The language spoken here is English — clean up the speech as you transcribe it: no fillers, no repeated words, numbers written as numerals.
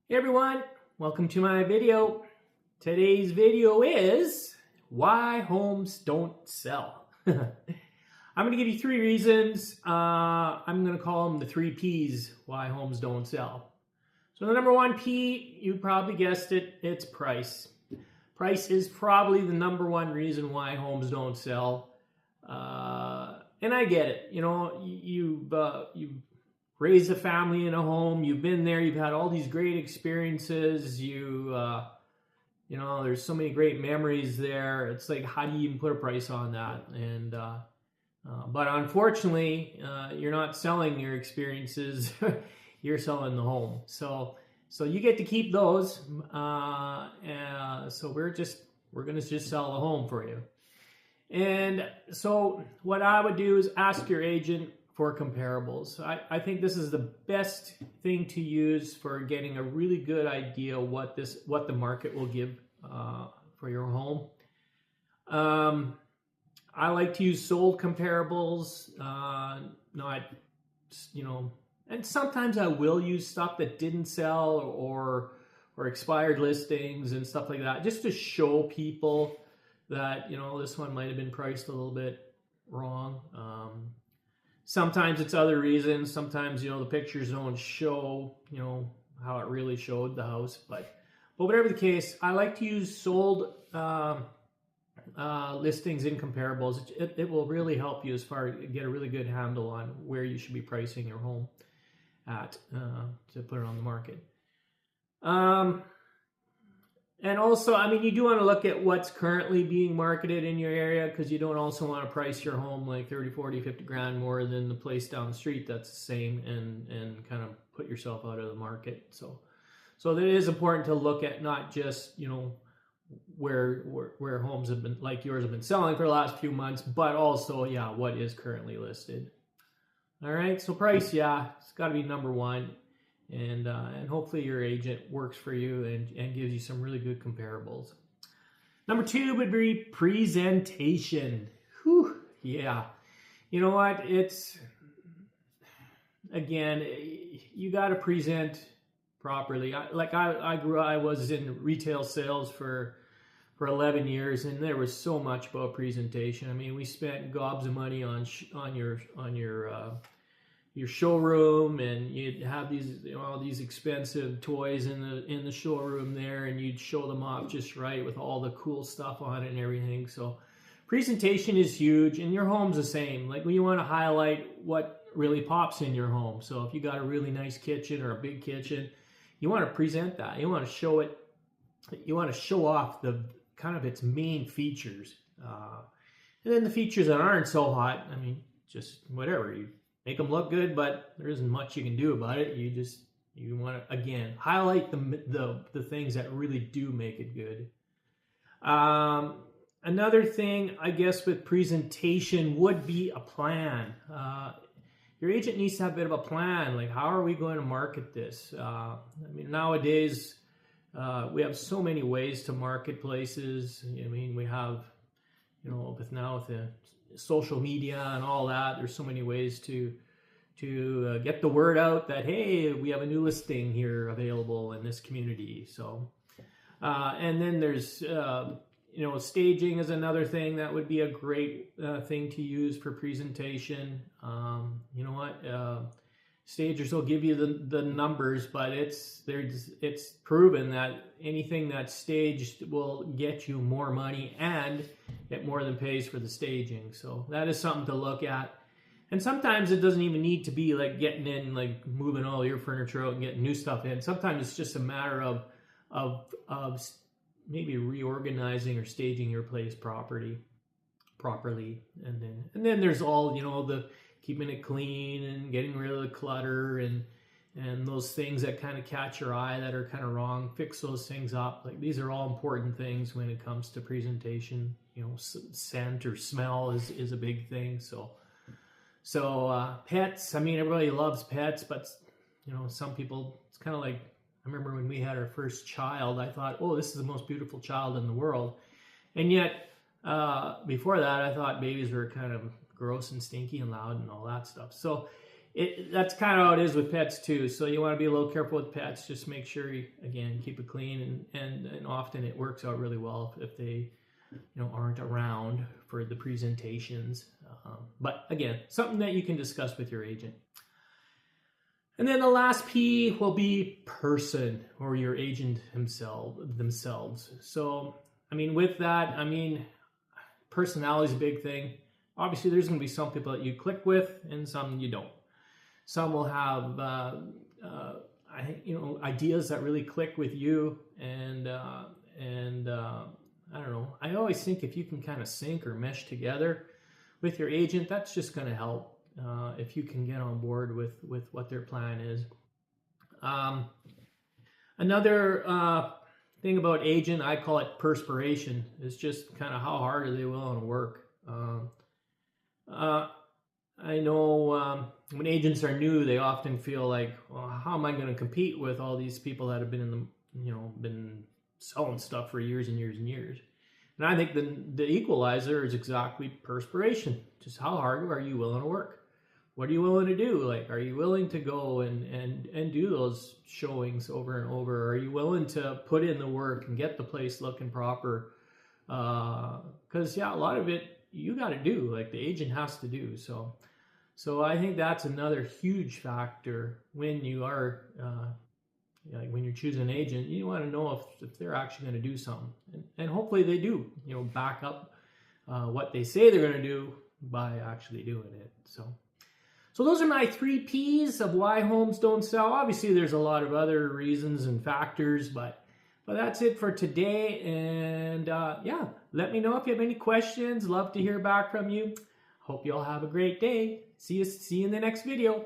Hey everyone, welcome to my video. Today's video is why homes don't sell. I'm going to give you three reasons. I'm going to call them the three P's why homes don't sell. So the number one P, you probably guessed it, it's price. Price is probably the number one reason why homes don't sell. And I get it. You know, you've raised a family in a home, you've been there, you've had all these great experiences, you know, there's so many great memories there. It's like, how do you even put a price on that? And but unfortunately, you're not selling your experiences, you're selling the home. So you get to keep those. So we're gonna just sell the home for you. And so what I would do is ask your agent for comparables. I think this is the best thing to use for getting a really good idea what the market will give for your home. I like to use sold comparables, not, you know, and sometimes I will use stuff that didn't sell or expired listings and stuff like that, just to show people that, you know, this one might have been priced a little bit wrong. Sometimes it's other reasons. Sometimes, you know, the pictures don't show, you know, how it really showed the house. But whatever the case, I like to use sold listings in comparables. It will really help you as far as get a really good handle on where you should be pricing your home at to put it on the market. And also, I mean, you do want to look at what's currently being marketed in your area, because you don't also want to price your home like 30, 40, 50 grand more than the place down the street that's the same and kind of put yourself out of the market. So it is important to look at not just, you know, where homes have been, like yours, have been selling for the last few months, but also, yeah, what is currently listed. All right, so price, yeah, it's got to be number one. And hopefully your agent works for you and gives you some really good comparables. Number two would be presentation. Whew, yeah. You know what? It's, again, you got to present properly. I was in retail sales for 11 years, and there was so much about presentation. I mean, we spent gobs of money on your showroom, and you'd have these, you know, all these expensive toys in the showroom there, and you'd show them off just right with all the cool stuff on it and everything. So presentation is huge, and your home's the same. Like, when you want to highlight what really pops in your home. So if you got a really nice kitchen or a big kitchen, you want to present that. You want to show it. You want to show off the kind of its main features, and then the features that aren't so hot, I mean, just whatever, you make them look good, but there isn't much you can do about it. You want to, again, highlight the things that really do make it good. Another thing, I guess, with presentation would be a plan. Your agent needs to have a bit of a plan. Like, how are we going to market this? I mean, nowadays, we have so many ways to market places. I mean, we have, you know, with the social media and all that, there's so many ways to get the word out that, hey, we have a new listing here available in this community. So and then there's you know, staging is another thing that would be a great thing to use for presentation. You know what, stagers will give you the numbers, but it's proven that anything that's staged will get you more money, and it more than pays for the staging. So that is something to look at. And sometimes it doesn't even need to be like getting in, like moving all your furniture out and getting new stuff in. Sometimes it's just a matter of maybe reorganizing or staging your place properly. And then there's all, you know, the keeping it clean and getting rid of the clutter and those things that kind of catch your eye that are kind of wrong. Fix those things up. Like, these are all important things when it comes to presentation. You know, scent or smell is a big thing. So pets. I mean, everybody loves pets, but, you know, some people, it's kind of like, I remember when we had our first child, I thought, oh, this is the most beautiful child in the world, and yet before that, I thought babies were kind of gross and stinky and loud and all that stuff. So that's kind of how it is with pets too. So you want to be a little careful with pets. Just make sure you, again, keep it clean, and often it works out really well if they aren't around for the presentations. But again, something that you can discuss with your agent. And then the last P will be person, or your agent themselves. So, I mean, with that, I mean, personality is a big thing. Obviously, there's going to be some people that you click with and some you don't. Some will have, ideas that really click with you, and I don't know. I always think if you can kind of sync or mesh together with your agent, that's just going to help. If you can get on board with what their plan is. Another thing about agent, I call it perspiration. It's just kind of how hard are they willing to work. I know when agents are new, they often feel like, well, how am I going to compete with all these people that have been in the, been selling stuff for years and years and years? And I think the equalizer is exactly perspiration. Just how hard are you willing to work? What are you willing to do? Like, are you willing to go and do those showings over and over? Are you willing to put in the work and get the place looking proper? Because a lot of it you got to do, like the agent has to do. So I think that's another huge factor when you are, when you're choosing an agent. You want to know if they're actually going to do something, and hopefully they do. Back up what they say they're going to do by actually doing it. So those are my 3 P's of why homes don't sell. Obviously, there's a lot of other reasons and factors, but that's it for today. And let me know if you have any questions. Love to hear back from you. Hope you all have a great day. See you in the next video.